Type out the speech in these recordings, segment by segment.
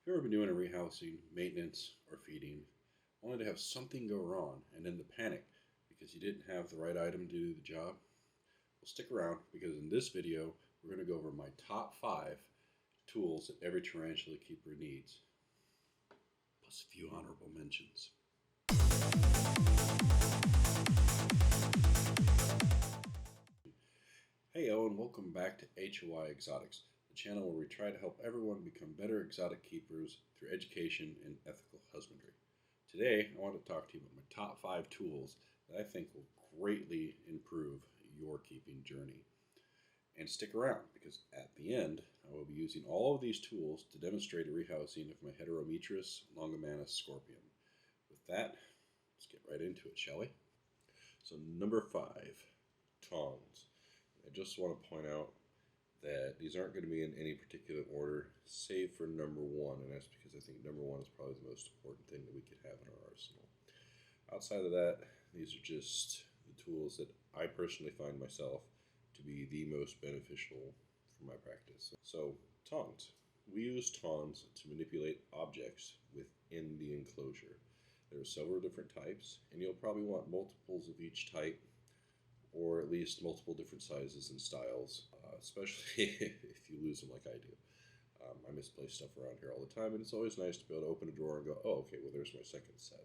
Have you ever been doing a rehousing, maintenance, or feeding, only to have something go wrong and then to panic because you didn't have the right item to do the job? Well, stick around because in this video, we're going to go over my top 5 tools that every tarantula keeper needs, plus a few honorable mentions. Hey, and welcome back to HOI Exotics, the channel where we try to help everyone become better exotic keepers through education and ethical husbandry. Today, I want to talk to you about my top 5 tools that I think will greatly improve your keeping journey. And stick around because at the end, I will be using all of these tools to demonstrate a rehousing of my H.longimanus scorpion. With that, let's get right into it, shall we? So, number 5, tongs. I just want to point out that these aren't going to be in any particular order, save for number 1, and that's because I think number 1 is probably the most important thing that we could have in our arsenal. Outside of that, these are just the tools that I personally find myself to be the most beneficial for my practice. So, tongs. We use tongs to manipulate objects within the enclosure. There are several different types, and you'll probably want multiples of each type, or at least multiple different sizes and styles, especially if you lose them like I do. I misplace stuff around here all the time, and it's always nice to be able to open a drawer and go, oh, okay, well, there's my second set.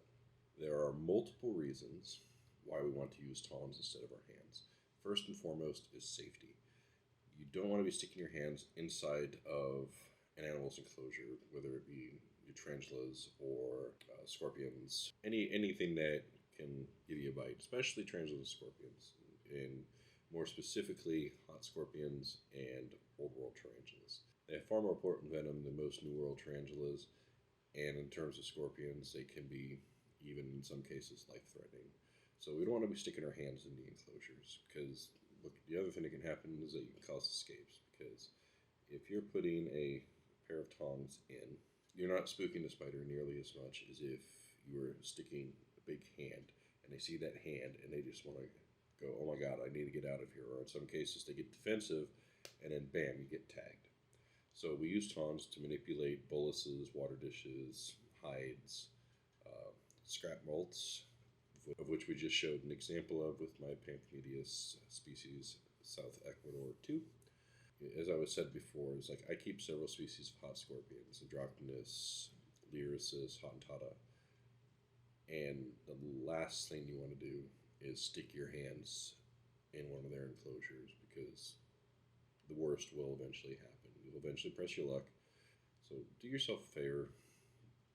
There are multiple reasons why we want to use tongs instead of our hands. First and foremost is safety. You don't want to be sticking your hands inside of an animal's enclosure, whether it be your tarantulas or scorpions, anything that can give you a bite, especially tarantulas and scorpions, and more specifically hot scorpions and old world tarantulas. They have far more potent venom than most new world tarantulas, and in terms of scorpions, they can be, even in some cases, life-threatening. So we don't want to be sticking our hands in the enclosures, because look, the other thing that can happen is that you can cause escapes, because if you're putting a pair of tongs in, you're not spooking the spider nearly as much as if you were sticking a big hand, and they see that hand, and they just want to go, oh my god, I need to get out of here. Or in some cases, they get defensive, and then bam, you get tagged. So we use tongs to manipulate boluses, water dishes, hides, scrap molts, of which we just showed an example of with my Pamphiletius species South Ecuador 2. As I was said before, is like I keep several species of hot scorpions, Androctonus, Lyricis, Hottentata, and the last thing you want to do is stick your hands in one of their enclosures, because the worst will eventually happen. You'll eventually press your luck. So do yourself a favor,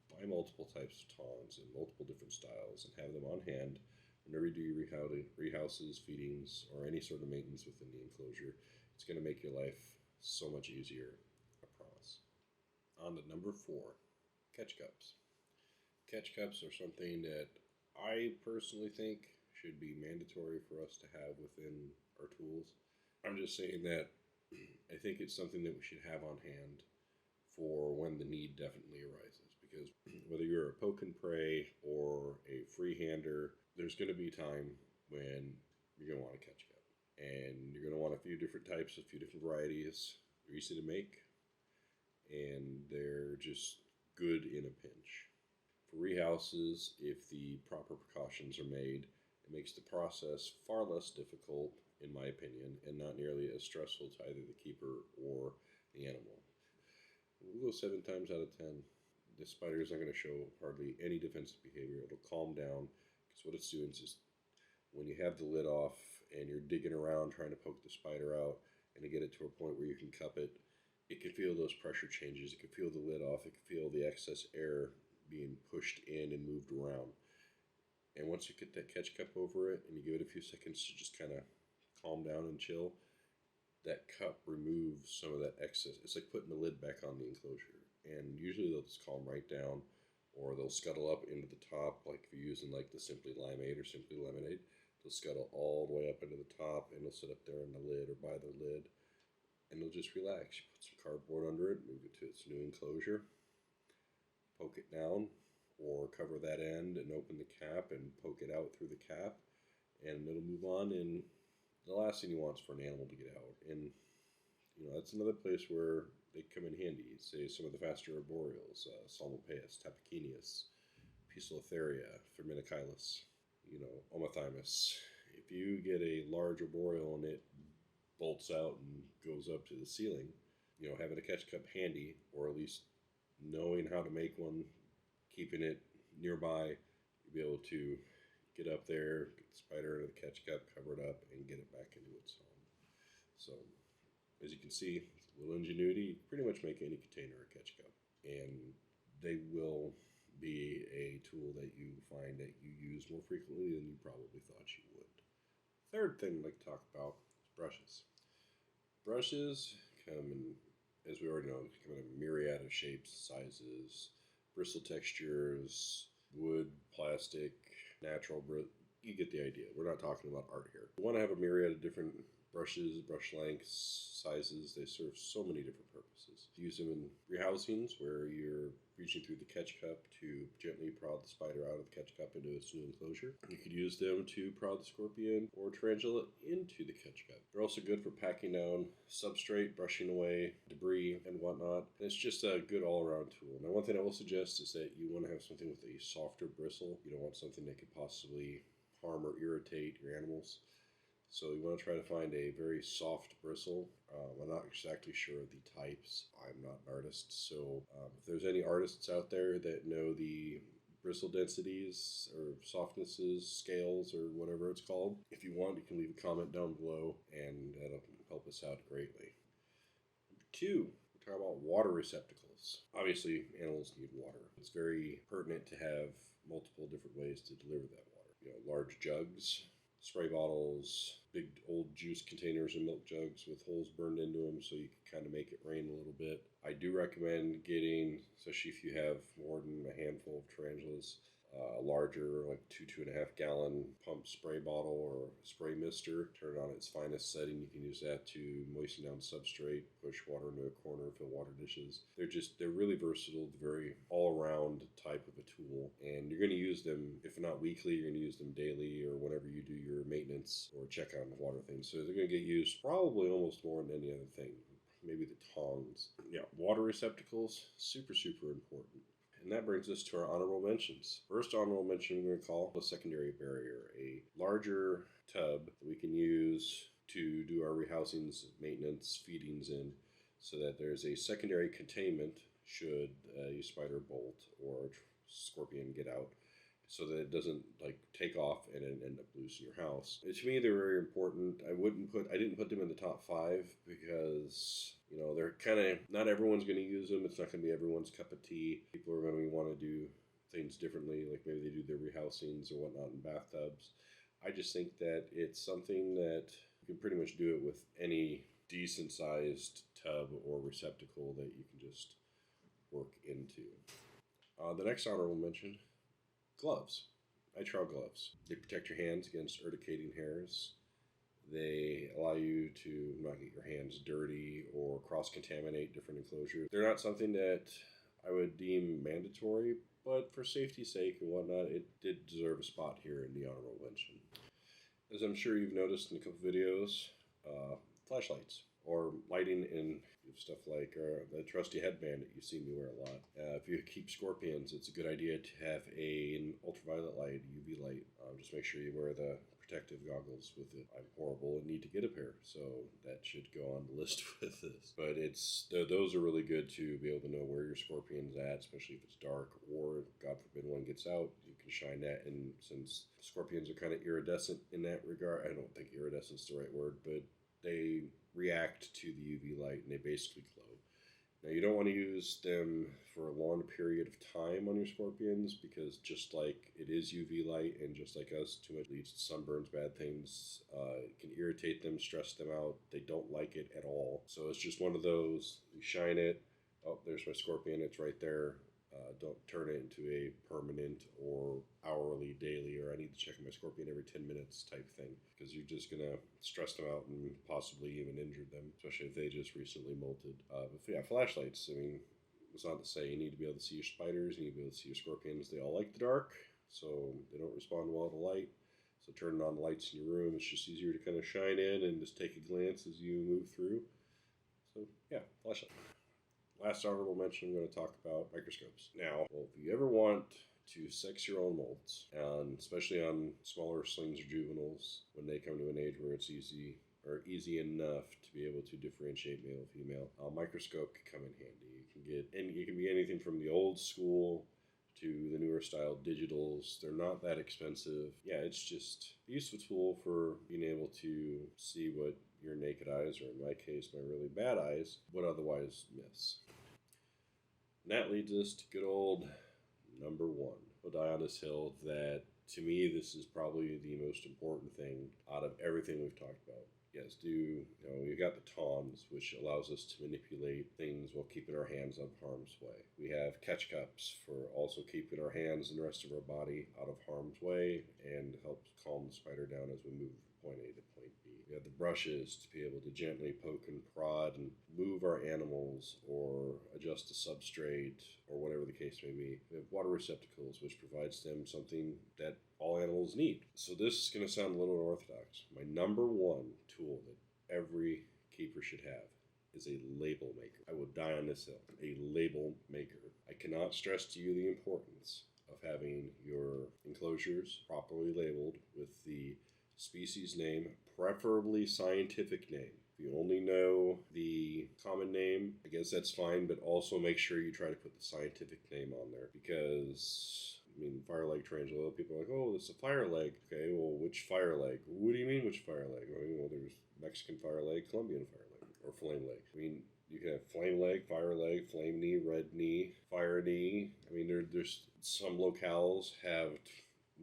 buy multiple types of tongs in multiple different styles and have them on hand whenever you do your rehouses, feedings, or any sort of maintenance within the enclosure. It's going to make your life so much easier, I promise. On to number 4, catch cups. Catch cups are something that I personally think should be mandatory for us to have within our tools. I'm just saying that I think it's something that we should have on hand for when the need definitely arises, because whether you're a poke and pray or a freehander, there's going to be time when you're going to want to catch cup, and you're going to want a few different types, a few different varieties. They're easy to make, and they're just good in a pinch. For rehouses, if the proper precautions are made, it makes the process far less difficult, in my opinion, and not nearly as stressful to either the keeper or the animal. We'll go 7 times out of 10. The spider isn't going to show hardly any defensive behavior. It'll calm down, because what it's doing is just when you have the lid off and you're digging around trying to poke the spider out and to get it to a point where you can cup it, it can feel those pressure changes. It can feel the lid off. It can feel the excess air being pushed in and moved around. And once you get that catch cup over it and you give it a few seconds to just kind of calm down and chill, that cup removes some of that excess. It's like putting the lid back on the enclosure. And usually they'll just calm right down, or they'll scuttle up into the top, like if you're using like the Simply Limeade or Simply Lemonade. They'll scuttle all the way up into the top, and they'll sit up there in the lid or by the lid, and they'll just relax. You put some cardboard under it, move it to its new enclosure, poke it down, or cover that end and open the cap and poke it out through the cap, and it'll move on. And the last thing you want is for an animal to get out. And that's another place where they come in handy. Say some of the faster arboreals, Psalmopaeus, Tapacinius, Poecilotheria, Firminicalis, Omathymus. If you get a large arboreal and it bolts out and goes up to the ceiling, having a catch cup handy, or at least knowing how to make one, keeping it nearby, you'll be able to get up there, get the spider into the catch cup, cover it up, and get it back into its home. So, as you can see, with a little ingenuity, you can pretty much make any container a catch cup. And they will be a tool that you find that you use more frequently than you probably thought you would. Third thing I'd like to talk about is brushes. Brushes come in, as we already know, come in a myriad of shapes, sizes, bristle textures, wood, plastic, natural. You get the idea. We're not talking about art here. We want to have a myriad of different brushes, brush lengths, sizes. They serve so many different purposes. Use them in rehousings, where you're reaching through the catch cup to gently prod the spider out of the catch cup into its new enclosure. You could use them to prod the scorpion or tarantula into the catch cup. They're also good for packing down substrate, brushing away debris and whatnot. And it's just a good all-around tool. Now, one thing I will suggest is that you want to have something with a softer bristle. You don't want something that could possibly harm or irritate your animals. So you want to try to find a very soft bristle. I'm not exactly sure of the types. I'm not an artist, so if there's any artists out there that know the bristle densities or softnesses, scales, or whatever it's called, if you want, you can leave a comment down below, and that'll help us out greatly. Number 2, we're talking about water receptacles. Obviously, animals need water. It's very pertinent to have multiple different ways to deliver that water. Large jugs, spray bottles, big old juice containers and milk jugs with holes burned into them so you can kind of make it rain a little bit. I do recommend getting, especially if you have more than a handful of tarantulas, a larger, like 2.5 gallon pump spray bottle or spray mister. Turn it on its finest setting. You can use that to moisten down substrate, push water into a corner, fill water dishes. They're really versatile, very all-around type of a tool. And you're going to use them, if not weekly, you're going to use them daily or whenever you do your maintenance or check on the water things. So they're going to get used probably almost more than any other thing. Maybe the tongs. Yeah, water receptacles, super, super important. And that brings us to our honorable mentions. First honorable mention we're going to call a secondary barrier, a larger tub that we can use to do our rehousings, maintenance, feedings in, so that there's a secondary containment should a spider bolt or a scorpion get out, so that it doesn't take off and end up losing your house. To me, they're very important. I didn't put them in the top 5 because they're kind of, not everyone's going to use them. It's not going to be everyone's cup of tea. People are going to want to do things differently, like maybe they do their rehousings or whatnot in bathtubs. I just think that it's something that you can pretty much do it with any decent sized tub or receptacle that you can just work into. The next honorable mention, gloves. Nitrile gloves. They protect your hands against urticating hairs. They allow you to not get your hands dirty or cross-contaminate different enclosures. They're not something that I would deem mandatory, but for safety's sake and whatnot, it did deserve a spot here in the honorable mention. As I'm sure you've noticed in a couple videos, flashlights or lighting in stuff like the trusty headband that you've seen me wear a lot. If you keep scorpions, it's a good idea to have an ultraviolet light, UV light. Just make sure you wear the protective goggles with it. I'm horrible and need to get a pair, so that should go on the list with this. But those are really good to be able to know where your scorpion's at, especially if it's dark, or God forbid one gets out, you can shine that. And since scorpions are kind of iridescent in that regard, I don't think iridescent is the right word, but they react to the UV light and they basically glow. Now, you don't want to use them for a long period of time on your scorpions, because just like it is UV light and just like us, too much leads to sunburns, bad things. It can irritate them, stress them out. They don't like it at all. So it's just one of those, you shine it, oh, there's my scorpion, it's right there. Don't turn it into a permanent or hourly, daily, or I need to check my scorpion every 10 minutes type thing, because you're just going to stress them out and possibly even injure them, especially if they just recently molted. But yeah, flashlights, I mean, it's not to say you need to be able to see your spiders, you need to be able to see your scorpions. They all like the dark, so they don't respond well to light. So turning on the lights in your room, it's just easier to kind of shine in and just take a glance as you move through. So yeah, flashlight. Last honorable mention, I'm going to talk about microscopes. Now, well, if you ever want to sex your own molds, and especially on smaller slings or juveniles, when they come to an age where it's easy enough to be able to differentiate male and female, a microscope can come in handy. It can be anything from the old school to the newer style digitals. They're not that expensive. Yeah, it's just a useful tool for being able to see what your naked eyes, or in my case, my really bad eyes, would otherwise miss. And that leads us to good old number one. We'll die on this hill that, to me, this is probably the most important thing out of everything we've talked about. Yes, you got the Tongs, which allows us to manipulate things while keeping our hands out of harm's way. We have catch cups for also keeping our hands and the rest of our body out of harm's way and helps calm the spider down as we move from point A to point B. We have the brushes to be able to gently poke and prod and move our animals or adjust the substrate or whatever the case may be. We have water receptacles, which provides them something that all animals need. So this is going to sound a little unorthodox. My number one tool that every keeper should have is a label maker. I will die on this hill. A label maker. I cannot stress to you the importance of having your enclosures properly labeled with the species name, preferably scientific name. If you only know the common name, I guess that's fine, but also make sure you try to put the scientific name on there, because fire leg tarantula, people are like, oh, it's a fire leg. Okay, well, which fire leg? What do you mean, which fire leg? Well, there's Mexican fire leg, Colombian fire leg, or flame leg. You can have flame leg, fire leg, flame knee, red knee, fire knee. There's some locales have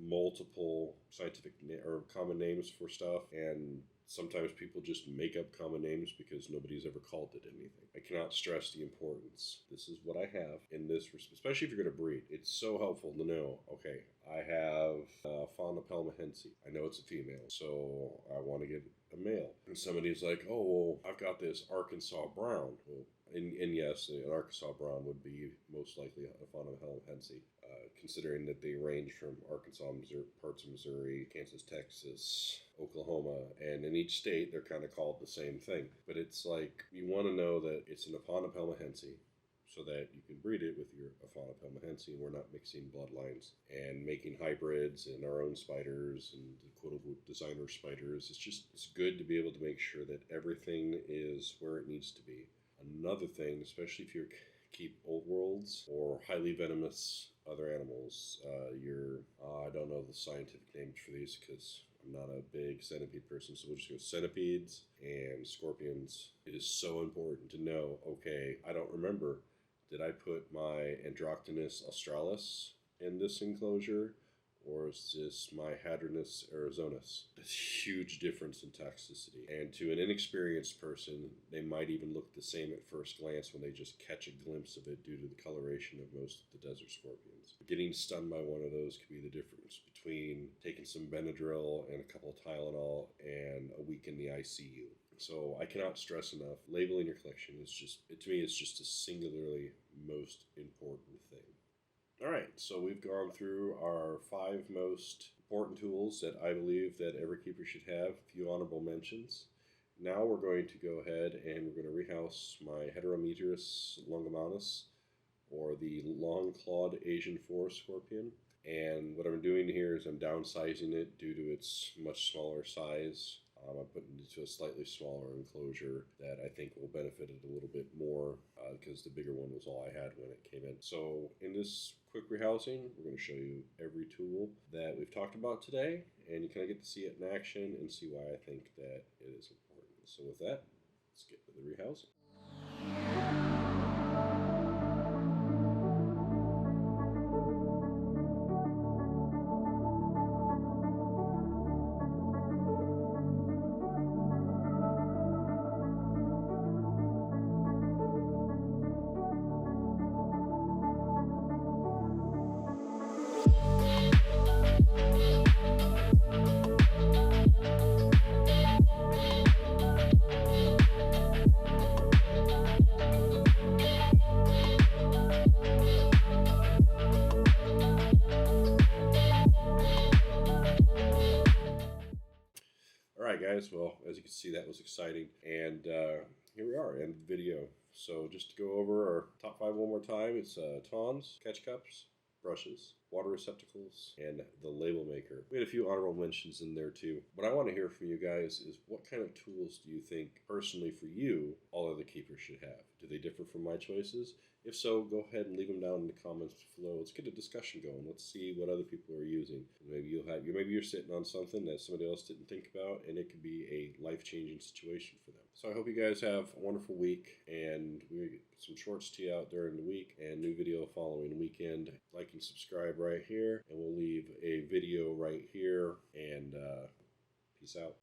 multiple scientific or common names for stuff, and sometimes people just make up common names because nobody's ever called it anything. I cannot stress the importance. This is what I have in this, especially if you're going to breed. It's so helpful to know, okay, I have Fauna pelmahense. I know it's a female, so I want to get a male. And somebody's like, oh, well, I've got this Arkansas brown. Well, and yes, an Arkansas brown would be most likely a Fauna pelmahense. Considering that they range from Arkansas, Missouri, parts of Missouri, Kansas, Texas, Oklahoma, and in each state they're kind of called the same thing. But it's like, you want to know that it's an Fauna pelmahense so that you can breed it with your Fauna pelmahense, and we're not mixing bloodlines and making hybrids and our own spiders and the quote-unquote designer spiders. It's good to be able to make sure that everything is where it needs to be. Another thing, especially if you keep old worlds or highly venomous other animals, I don't know the scientific names for these because I'm not a big centipede person, so we'll just go centipedes and scorpions. It is so important to know, okay, I don't remember, did I put my Androctonus australis in this enclosure, or is this my Hadronus arizonas? That's a huge difference in toxicity. And to an inexperienced person, they might even look the same at first glance when they just catch a glimpse of it due to the coloration of most of the desert scorpions. Getting stunned by one of those could be the difference between taking some Benadryl and a couple of Tylenol and a week in the ICU. So I cannot stress enough, labeling your collection is to me, it's just a singularly most important thing. Alright, so we've gone through our 5 most important tools that I believe that every keeper should have, a few honorable mentions. Now we're going to go ahead and we're going to rehouse my H.longimanus, or the long-clawed Asian forest scorpion. And what I'm doing here is I'm downsizing it due to its much smaller size. I'm putting it into a slightly smaller enclosure that I think will benefit it a little bit more because the bigger one was all I had when it came in. So in this quick rehousing, we're going to show you every tool that we've talked about today, and you kind of get to see it in action and see why I think that it is important. So with that, let's get to the rehousing. Alright guys, well, as you can see, that was exciting, and here we are, end of the video. So just to go over our top 5 one more time, it's tongs, catch cups, brushes, water receptacles, and the label maker. We had a few honorable mentions in there too. What I want to hear from you guys is what kind of tools do you think, personally for you, all other keepers should have? Do they differ from my choices? If so, go ahead and leave them down in the comments below. Let's get a discussion going. Let's see what other people are using. Maybe you're sitting on something that somebody else didn't think about, and it could be a life-changing situation for them. So I hope you guys have a wonderful week, and we get some shorts to you out during the week, and new video following weekend. Like and subscribe right here, and we'll leave a video right here. And peace out.